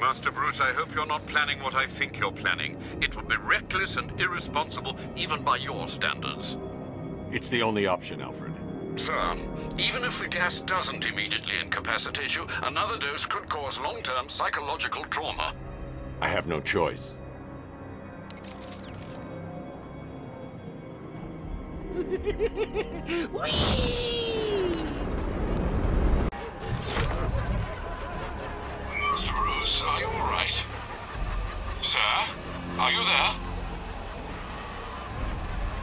Master Bruce, I hope you're not planning what I think you're planning. It would be reckless and irresponsible, even by your standards. It's the only option, Alfred. Sir, even if the gas doesn't immediately incapacitate you, another dose could cause long-term psychological trauma. I have no choice. Mr. Bruce, are you all right? Sir, are you there?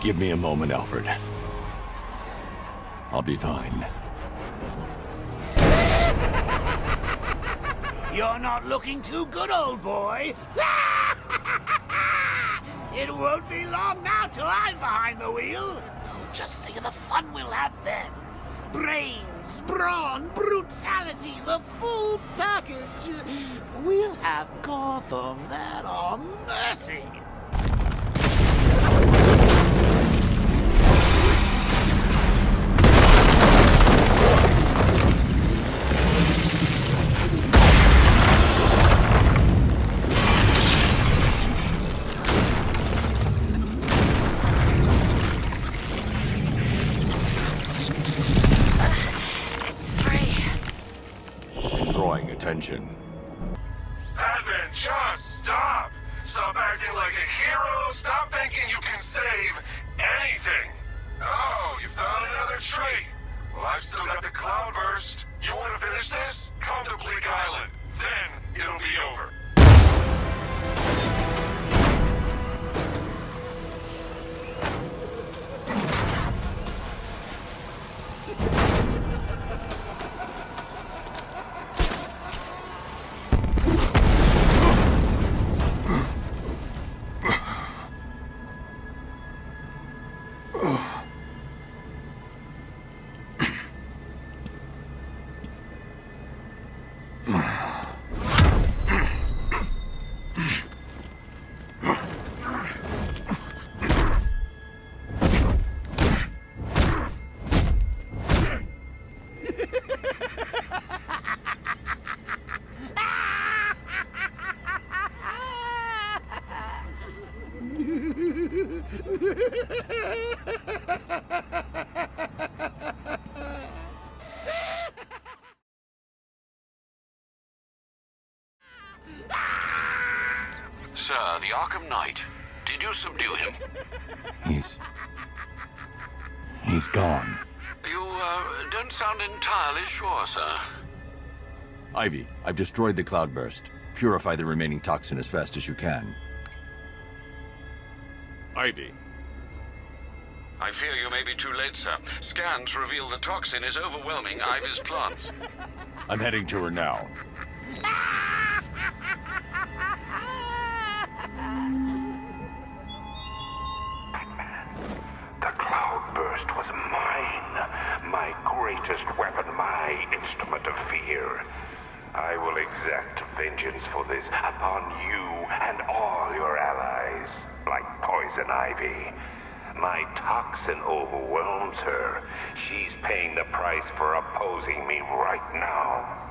Give me a moment, Alfred. I'll be fine. You're not looking too good, old boy. It won't be long now till I'm behind the wheel. Oh, just think of the fun we'll have then. Brains, brawn, brutality, the full package. We'll have Gotham at our mercy. Attention. Batman, just stop! Stop acting like a hero! Stop thinking you can save anything! Oh, you found another tree! Well, I've still got the Cloudburst. You want to finish this? Come to Bleak Island. Then it'll be over. Sir, the Arkham Knight. Did you subdue him? He's gone. You, don't sound entirely sure, sir. Ivy, I've destroyed the Cloudburst. Purify the remaining toxin as fast as you can. Ivy. I fear you may be too late, sir. Scans reveal the toxin is overwhelming Ivy's plants. I'm heading to her now. The Cloudburst was mine. My greatest weapon, my instrument of fear. I will exact vengeance for this upon you and all your allies, like Poison Ivy. My toxin overwhelms her. She's paying the price for opposing me right now.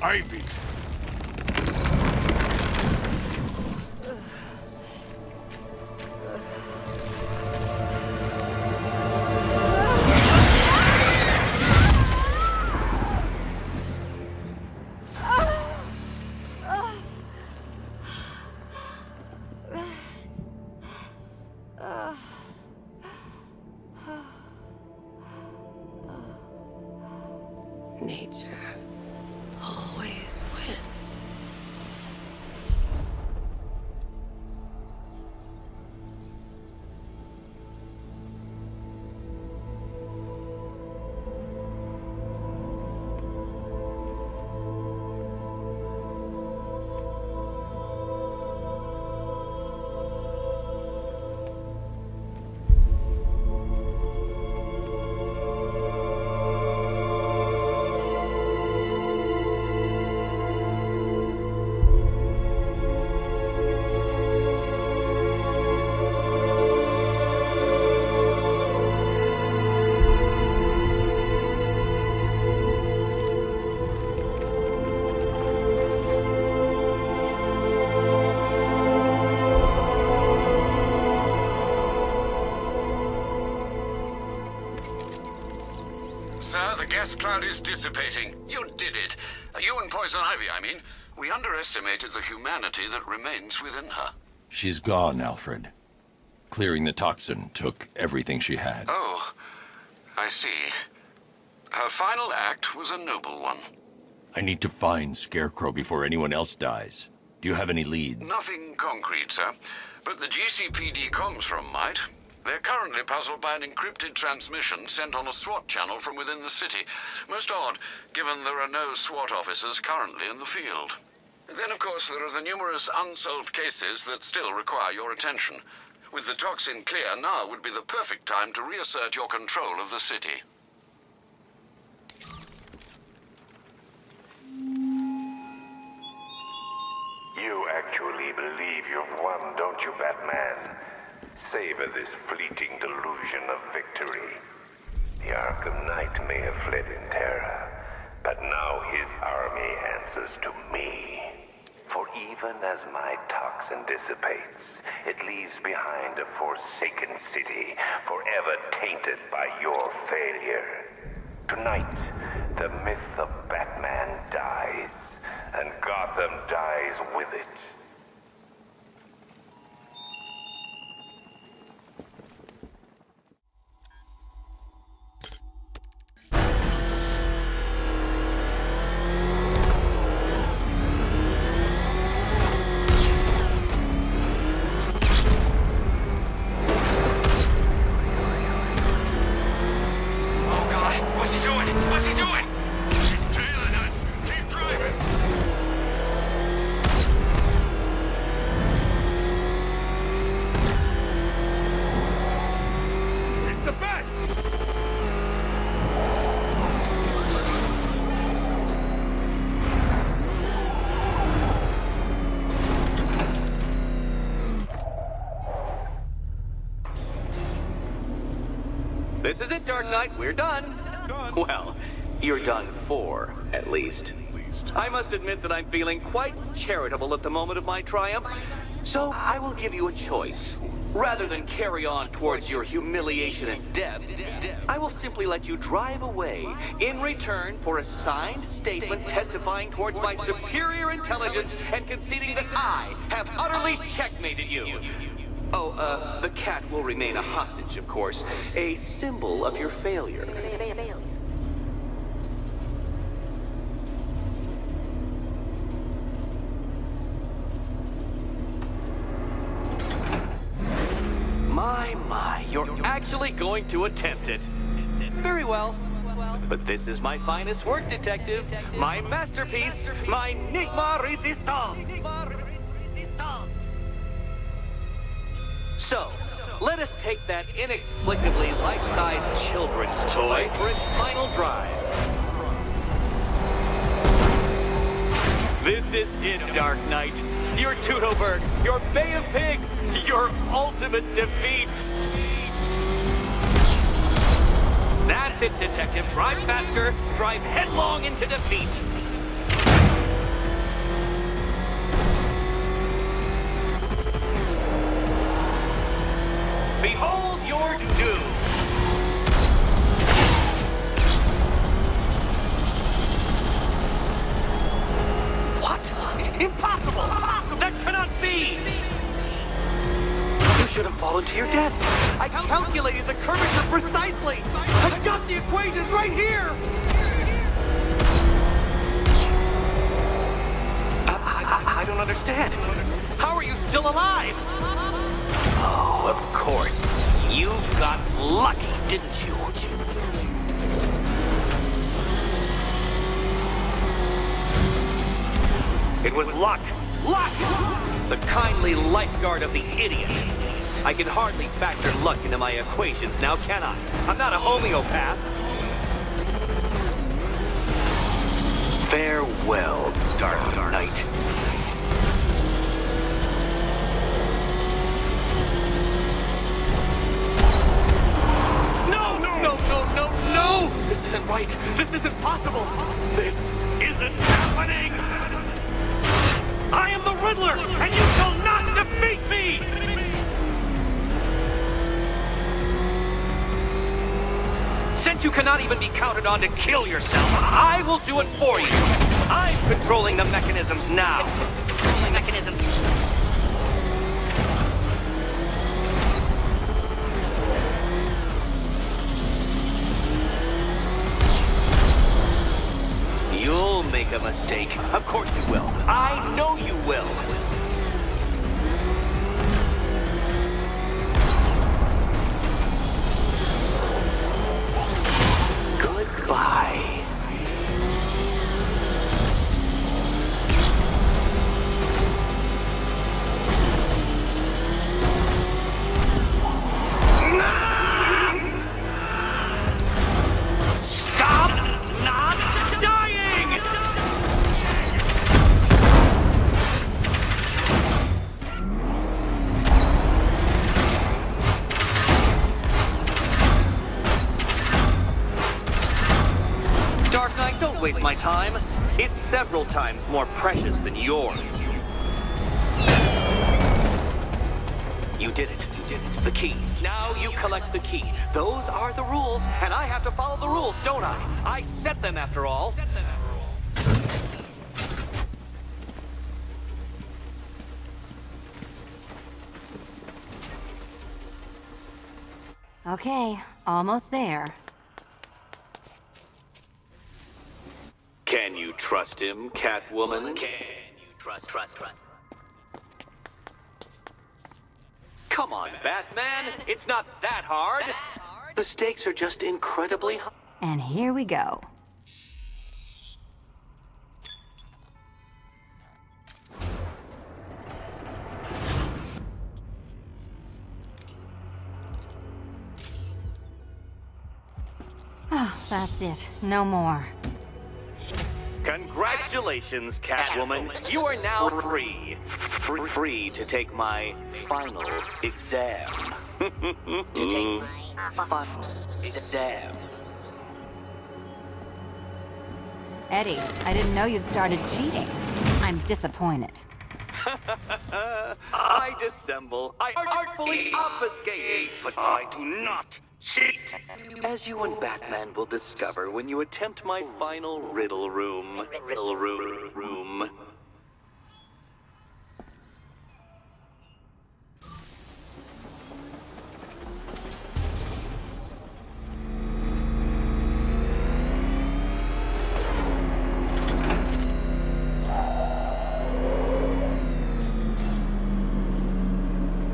Ivy! Nature always wins. gas cloud is dissipating. You did it. You and Poison Ivy, I mean. We underestimated the humanity that remains within her. She's gone, Alfred. Clearing the toxin took everything she had. Oh, I see. Her final act was a noble one. I need to find Scarecrow before anyone else dies. Do you have any leads? Nothing concrete, sir. But the GCPD comms room might. They're currently puzzled by an encrypted transmission sent on a SWAT channel from within the city. Most odd, given there are no SWAT officers currently in the field. Then, of course, there are the numerous unsolved cases that still require your attention. With the toxin clear, now would be the perfect time to reassert your control of the city. You actually believe you've won, don't you, Batman? Savor this fleeting delusion of victory. The Arkham Knight may have fled in terror, but now his army answers to me. For even as my toxin dissipates, it leaves behind a forsaken city, forever tainted by your failure. Tonight, the myth of Batman dies, and Gotham dies with it. This is it, Dark Knight. We're done. Well, you're done for, at least. I must admit that I'm feeling quite charitable at the moment of my triumph. So I will give you a choice. Rather than carry on towards your humiliation and death, I will simply let you drive away in return for a signed statement testifying towards my superior intelligence and conceding that I have utterly checkmated you. Oh, the cat will remain a hostage, of course. A symbol of your failure. My, you're actually going to attempt it. Very well. But this is my finest work, Detective. My masterpiece, my Enigma Resistance. So, let us take that inexplicably life-sized children's toy for its final drive. This is it, Dark Knight. Your Teutoburg, your Bay of Pigs, your ultimate defeat. That's it, Detective. Drive faster, drive headlong into defeat. Behold your doom! What? Impossible! That cannot be! You should have fallen to your death. I calculated the curvature precisely. I've got the equations right here! I don't understand. How are you still alive? Oh, of course. You got lucky, didn't you? It was luck. Luck! The kindly lifeguard of the idiot. I can hardly factor luck into my equations now, can I? I'm not a homeopath. Farewell, Dark Knight. No! This isn't right. This isn't possible. This isn't happening. I am the Riddler, and you shall not defeat me! Since you cannot even be counted on to kill yourself, I will do it for you. I'm controlling the mechanisms now. Controlling mechanisms. You'll make a mistake. Of course you will. I know you will. Goodbye. Stop not dying! Dark Knight, don't waste my time. It's several times more precious than yours. You did it. You did it. The key. Now you collect the key. Those are the rules, and I have to follow the rules, don't I? I set them after all. Okay, almost there. Can you trust him, Catwoman? Can you trust? Come on, Batman. It's not that hard. The stakes are just incredibly high. And here we go. Oh, that's it. No more. Congratulations, Catwoman. You are now free. Free to take my final exam. To take my final exam. Eddie, I didn't know you'd started cheating. I'm disappointed. I dissemble. I artfully obfuscate. But I do not cheat. As you and Batman will discover when you attempt my final riddle room. Riddle room.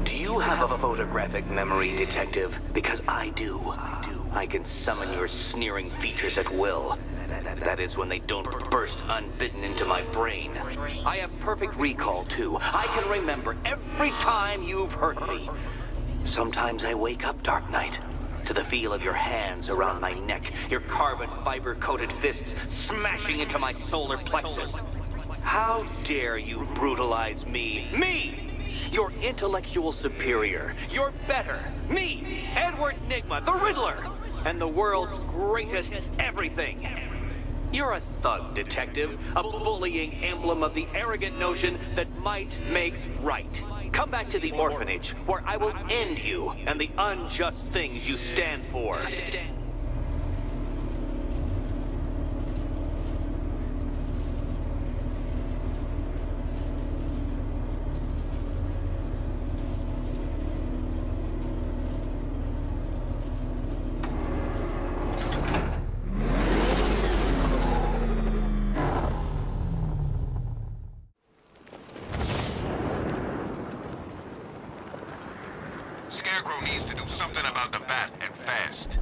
Do you have a photographic memory, Detective? Because I do. I can summon your sneering features at will. That is when they don't burst unbidden into my brain. I have perfect recall, too. I can remember every time you've hurt me. Sometimes I wake up, Dark Knight, to the feel of your hands around my neck, your carbon fiber-coated fists smashing into my solar plexus. How dare you brutalize me? Me! Your intellectual superior. You're better. Me, Edward Nygma, the Riddler, and the world's greatest everything. You're a thug, Detective, a bullying emblem of the arrogant notion that might makes right. Come back to the orphanage, where I will end you and the unjust things you stand for. Scarecrow needs to do something about the bat, and fast.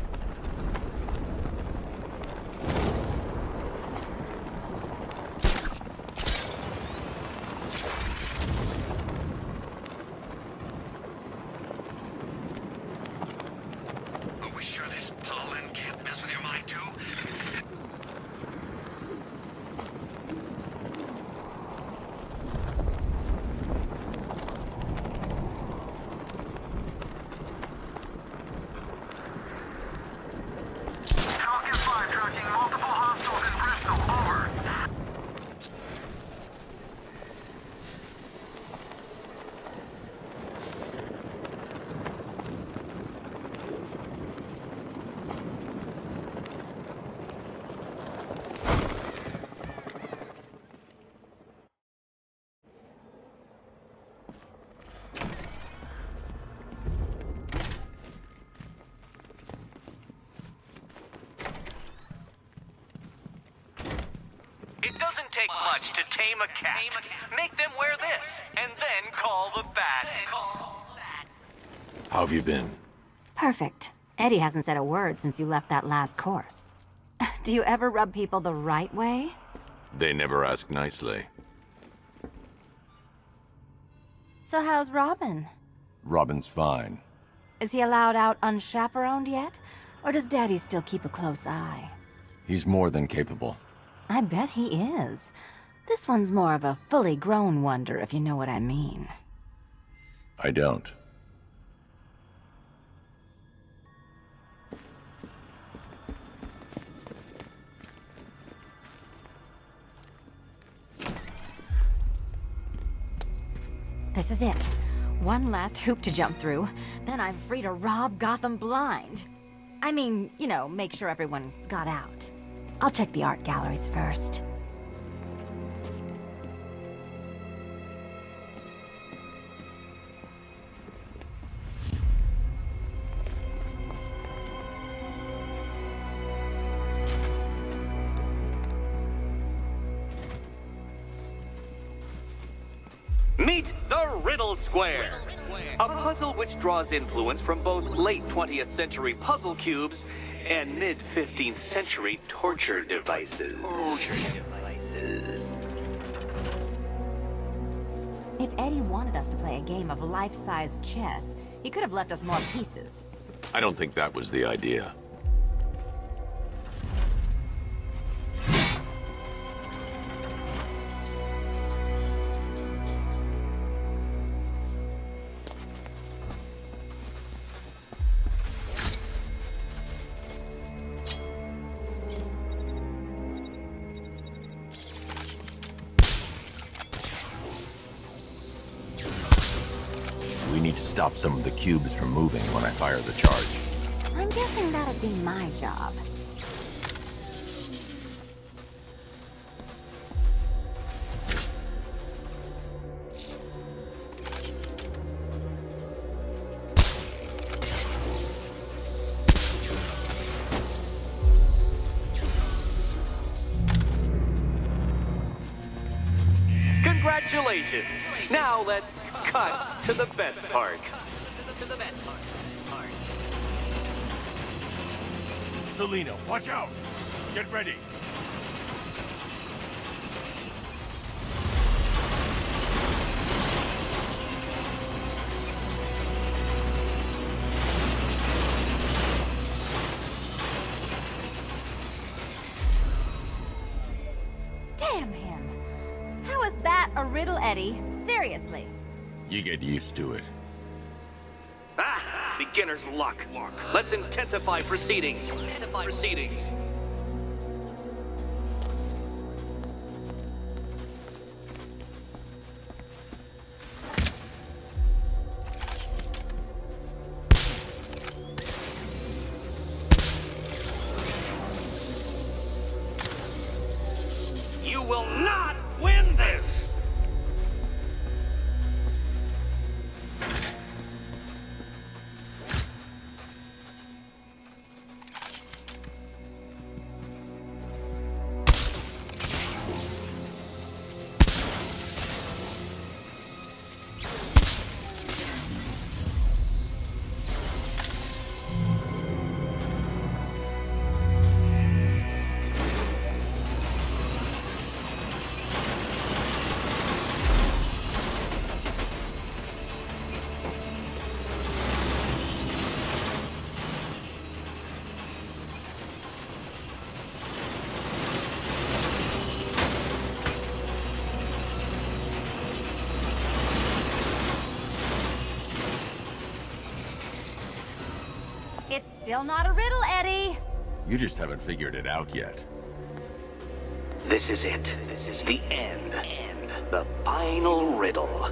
Are we sure this pollen can't mess with your mind too? Doesn't take much to tame a cat. Make them wear this, and then call the bat. How have you been? Perfect. Eddie hasn't said a word since you left that last course. Do you ever rub people the right way? They never ask nicely. So how's Robin? Robin's fine. Is he allowed out unchaperoned yet? Or does Daddy still keep a close eye? He's more than capable. I bet he is. This one's more of a fully grown wonder, if you know what I mean. I don't. This is it. One last hoop to jump through, then I'm free to rob Gotham blind. I mean, you know, make sure everyone got out. I'll check the art galleries first. Meet the Riddle Square, a puzzle which draws influence from both late 20th century puzzle cubes and mid-15th century torture devices. If Eddie wanted us to play a game of life-size chess, he could have left us more pieces. I don't think that was the idea. We need to stop some of the cubes from moving when I fire the charge. I'm guessing that'd be my job. Congratulations! Now let's cut to the best part. Selina, watch out! Get ready! Damn him! How is that a riddle, Eddie? Seriously. You get used to it. Ah! Beginner's luck. Let's intensify proceedings. You will not win this! It's still not a riddle, Eddie. You just haven't figured it out yet. This is it. This is the end. The final riddle.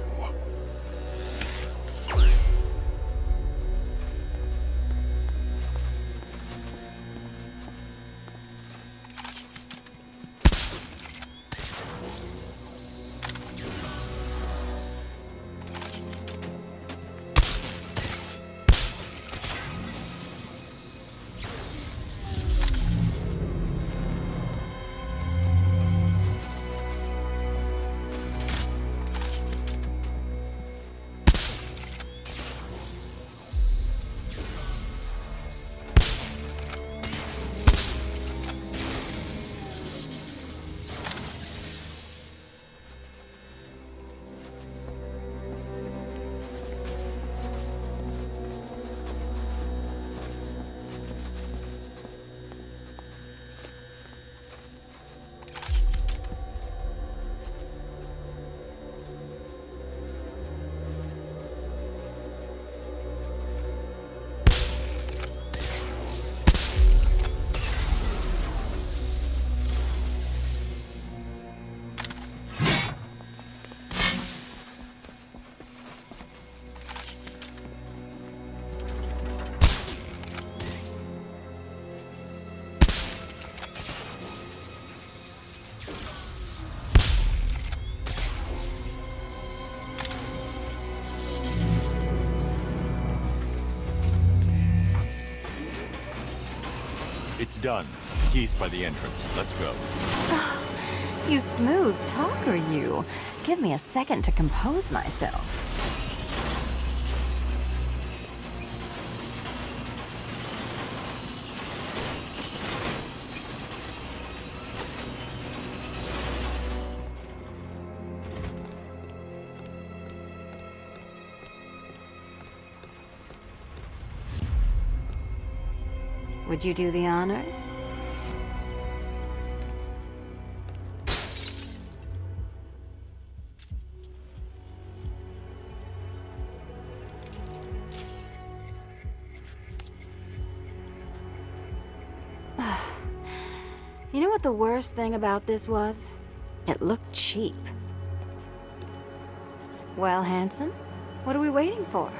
done. Keys by the entrance. Let's go. You smooth talker, you. Give me a second to compose myself. Would you do the honors? You know what the worst thing about this was? It looked cheap. Well, handsome, what are we waiting for?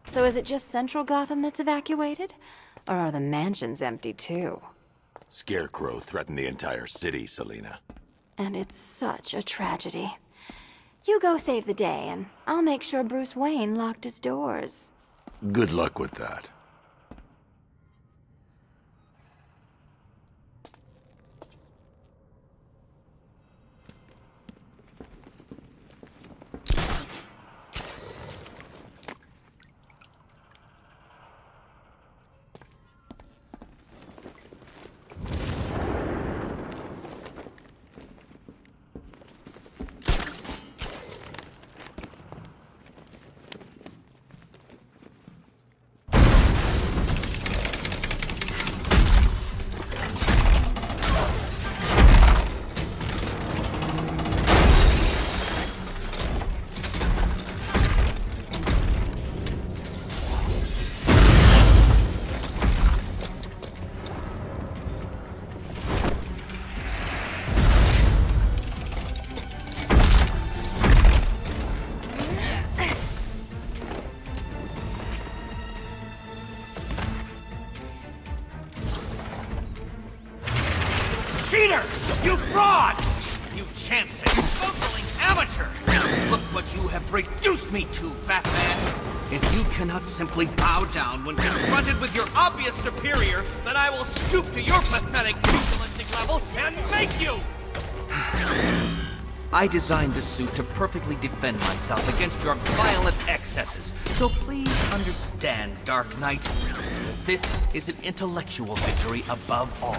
So is it just Central Gotham that's evacuated? Or are the mansions empty too? Scarecrow threatened the entire city, Selina. And it's such a tragedy. You go save the day, and I'll make sure Bruce Wayne locked his doors. Good luck with that. Cheater! You fraud! You chancing, bumbling amateur! Look what you have reduced me to, Batman! If you cannot simply bow down when confronted with your obvious superior, then I will stoop to your pathetic, pugilistic level and make you! I designed this suit to perfectly defend myself against your violent excesses, so please understand, Dark Knight, that this is an intellectual victory above all.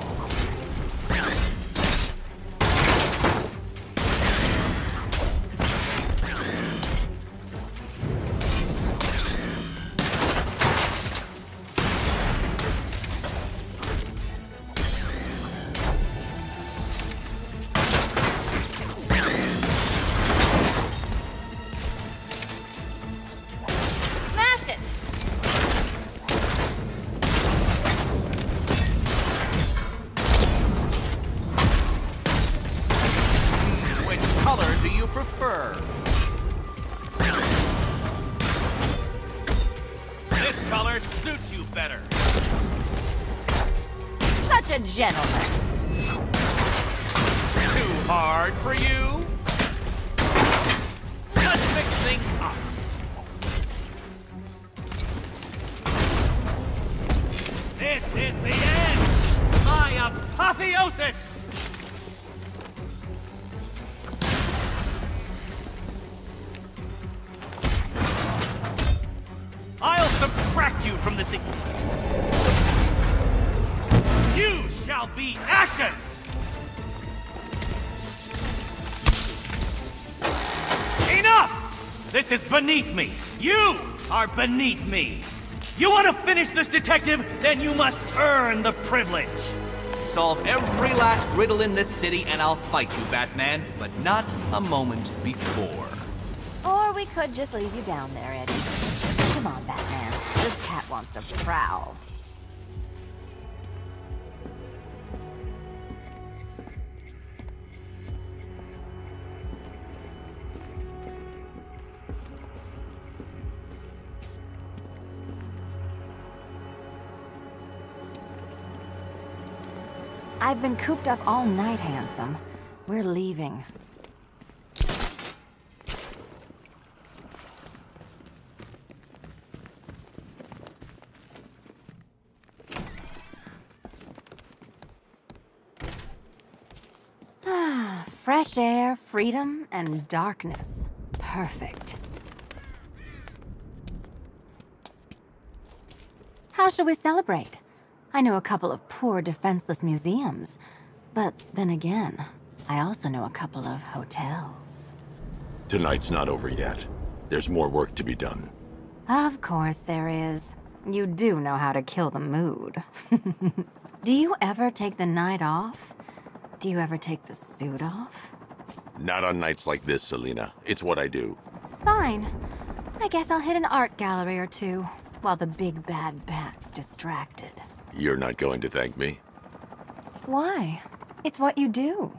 Such a gentleman. Too hard for you? Let's fix things up. This is the end! My apotheosis! I'll subtract you from this. You shall be ashes! Enough! This is beneath me. You are beneath me. You want to finish this, detective? Then you must earn the privilege. Solve every last riddle in this city and I'll fight you, Batman, but not a moment before. Or we could just leave you down there, Eddie. Come on, Batman. This cat wants to prowl. I've been cooped up all night, handsome. We're leaving. Fresh air, freedom, and darkness. Perfect. How should we celebrate? I know a couple of poor, defenseless museums. But then again, I also know a couple of hotels. Tonight's not over yet. There's more work to be done. Of course there is. You do know how to kill the mood. Do you ever take the night off? Do you ever take the suit off? Not on nights like this, Selina. It's what I do. Fine. I guess I'll hit an art gallery or two, while the big bad bat's distracted. You're not going to thank me? Why? It's what you do.